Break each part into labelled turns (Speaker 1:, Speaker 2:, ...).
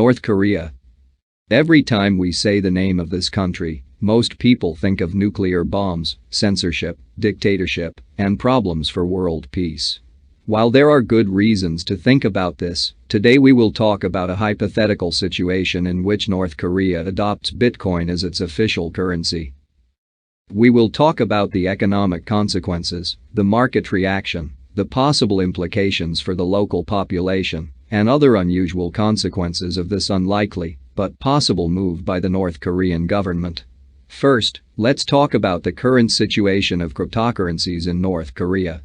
Speaker 1: North Korea. Every time we say the name of this country, most people think of nuclear bombs, censorship, dictatorship, and problems for world peace. While there are good reasons to think about this, today we will talk about a hypothetical situation in which North Korea adopts Bitcoin as its official currency. We will talk about the economic consequences, the market reaction, the possible implications for the local population, and other unusual consequences of this unlikely but possible move by the North Korean government. First, let's talk about the current situation of cryptocurrencies in North Korea.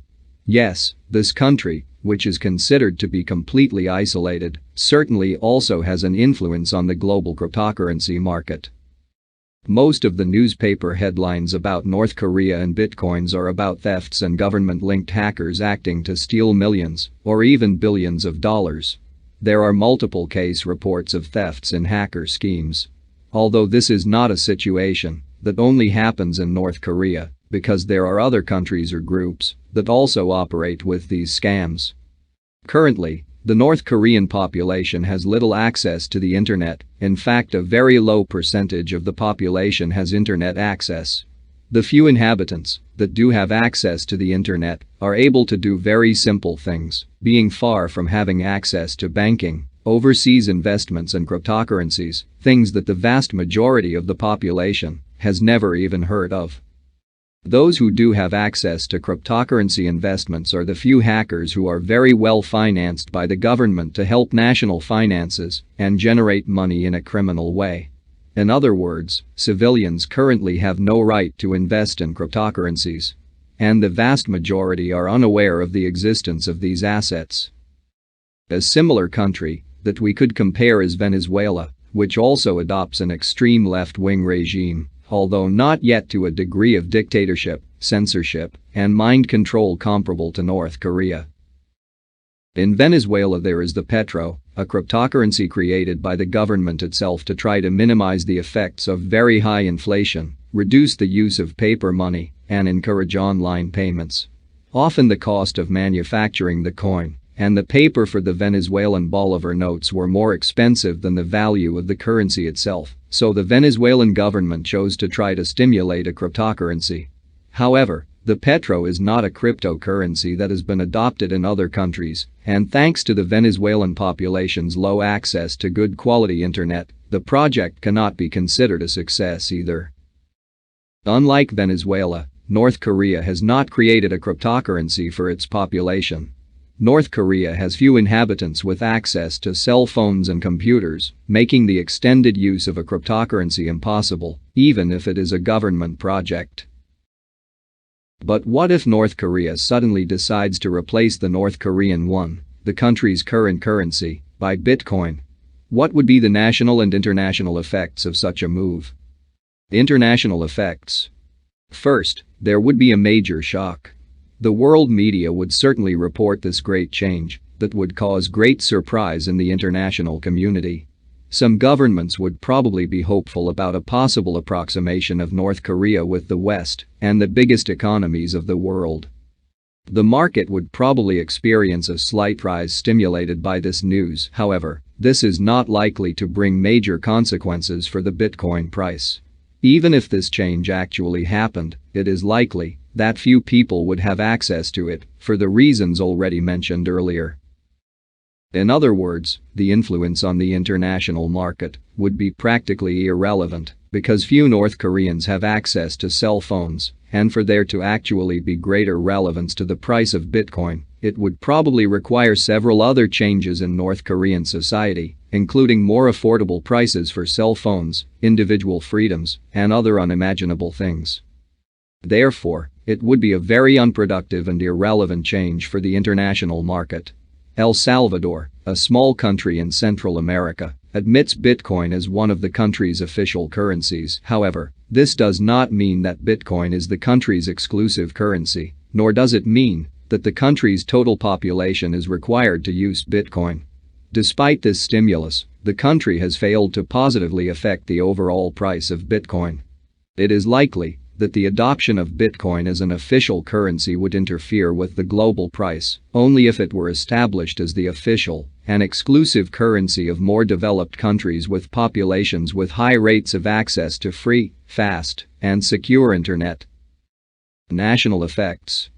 Speaker 1: Yes, this country, which is considered to be completely isolated, certainly also has an influence on the global cryptocurrency market. Most of the newspaper headlines about North Korea and bitcoins are about thefts and government-linked hackers acting to steal millions or even billions of dollars. There are multiple case reports of thefts in hacker schemes. Although this is not a situation that only happens in North Korea, because there are other countries or groups that also operate with these scams. Currently, the North Korean population has little access to the internet. In fact, a very low percentage of the population has internet access. The few inhabitants that do have access to the internet are able to do very simple things, being far from having access to banking, overseas investments and cryptocurrencies, things that the vast majority of the population has never even heard of. Those who do have access to cryptocurrency investments are the few hackers who are very well financed by the government to help national finances and generate money in a criminal way. In other words, civilians currently have no right to invest in cryptocurrencies. And the vast majority are unaware of the existence of these assets. A similar country that we could compare is Venezuela, which also adopts an extreme left-wing regime, although not yet to a degree of dictatorship, censorship, and mind control comparable to North Korea. In Venezuela there is the petro, a cryptocurrency created by the government itself to try to minimize the effects of very high inflation, reduce the use of paper money, and encourage online payments. Often the cost of manufacturing the coin and the paper for the Venezuelan bolivar notes were more expensive than the value of the currency itself, so the Venezuelan government chose to try to stimulate a cryptocurrency. However, the petro is not a cryptocurrency that has been adopted in other countries, and thanks to the Venezuelan population's low access to good quality internet, the project cannot be considered a success either. Unlike Venezuela, North Korea has not created a cryptocurrency for its population. North Korea has few inhabitants with access to cell phones and computers, making the extended use of a cryptocurrency impossible, even if it is a government project. But what if North Korea suddenly decides to replace the North Korean won, the country's current currency, by Bitcoin? What would be the national and international effects of such a move? International effects. First, there would be a major shock. The world media would certainly report this great change that would cause great surprise in the international community. Some governments would probably be hopeful about a possible approximation of North Korea with the West and the biggest economies of the world. The market would probably experience a slight rise stimulated by this news. However, this is not likely to bring major consequences for the Bitcoin price. Even if this change actually happened, it is likely that few people would have access to it for the reasons already mentioned earlier. In other words, the influence on the international market would be practically irrelevant because few North Koreans have access to cell phones, and for there to actually be greater relevance to the price of Bitcoin, it would probably require several other changes in North Korean society, including more affordable prices for cell phones, individual freedoms, and other unimaginable things. Therefore, it would be a very unproductive and irrelevant change for the international market. El Salvador, a small country in Central America, admits Bitcoin as one of the country's official currencies. However, this does not mean that Bitcoin is the country's exclusive currency, nor does it mean that the country's total population is required to use Bitcoin. Despite this stimulus, the country has failed to positively affect the overall price of Bitcoin. It is likely that the adoption of Bitcoin as an official currency would interfere with the global price only if it were established as the official and exclusive currency of more developed countries with populations with high rates of access to free, fast, and secure internet. National effects.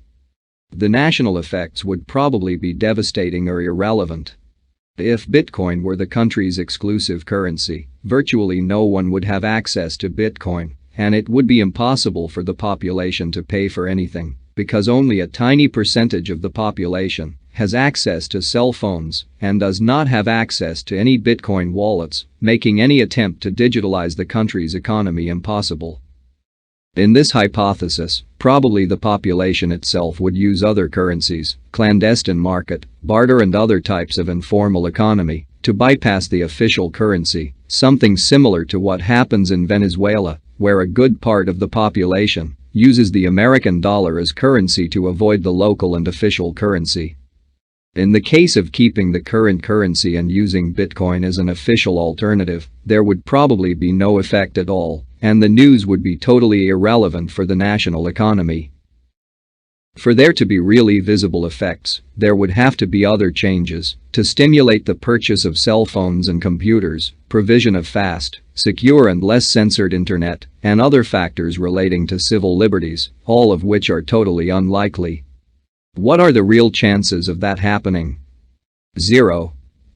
Speaker 1: The national effects would probably be devastating or irrelevant. If Bitcoin were the country's exclusive currency, virtually no one would have access to Bitcoin, and it would be impossible for the population to pay for anything, because only a tiny percentage of the population has access to cell phones and does not have access to any Bitcoin wallets, making any attempt to digitalize the country's economy impossible. In this hypothesis, probably the population itself would use other currencies, clandestine market, barter and other types of informal economy to bypass the official currency, something similar to what happens in Venezuela, where a good part of the population uses the American dollar as currency to avoid the local and official currency. In the case of keeping the current currency and using Bitcoin as an official alternative, there would probably be no effect at all, and the news would be totally irrelevant for the national economy. For there to be really visible effects, there would have to be other changes to stimulate the purchase of cell phones and computers, provision of fast, secure and less censored internet, and other factors relating to civil liberties, all of which are totally unlikely. What are the real chances of that happening? 0.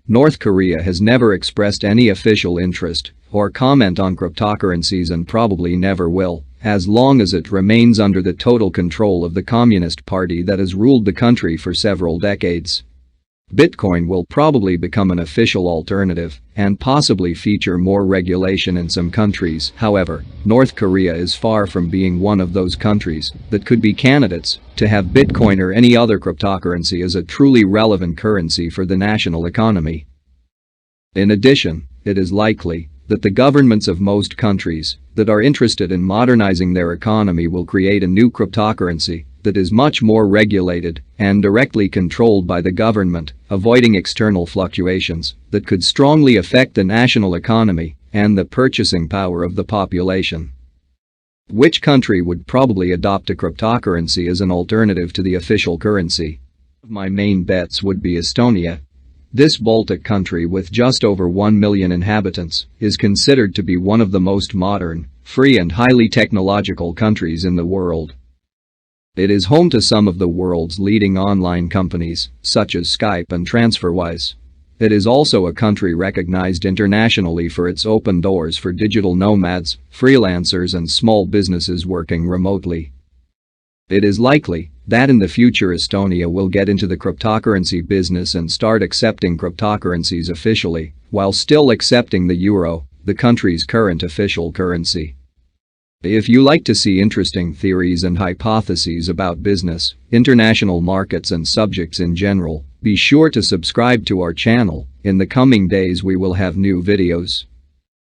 Speaker 1: North Korea has never expressed any official interest or comment on cryptocurrencies and probably never will, as long as it remains under the total control of the Communist Party that has ruled the country for several decades. Bitcoin will probably become an official alternative and possibly feature more regulation in some countries. However, North Korea is far from being one of those countries that could be candidates to have Bitcoin or any other cryptocurrency as a truly relevant currency for the national economy. In addition, it is likely that the governments of most countries that are interested in modernizing their economy will create a new cryptocurrency that is much more regulated and directly controlled by the government, avoiding external fluctuations that could strongly affect the national economy and the purchasing power of the population. Which country would probably adopt a cryptocurrency as an alternative to the official currency? My main bets would be Estonia. This Baltic country with just over 1 million inhabitants is considered to be one of the most modern, free and highly technological countries in the world. It is home to some of the world's leading online companies, such as Skype and TransferWise. It is also a country recognized internationally for its open doors for digital nomads, freelancers and small businesses working remotely. It is likely that in the future Estonia will get into the cryptocurrency business and start accepting cryptocurrencies officially, while still accepting the euro, the country's current official currency. If you like to see interesting theories and hypotheses about business, international markets and subjects in general, be sure to subscribe to our channel. In the coming days we will have new videos.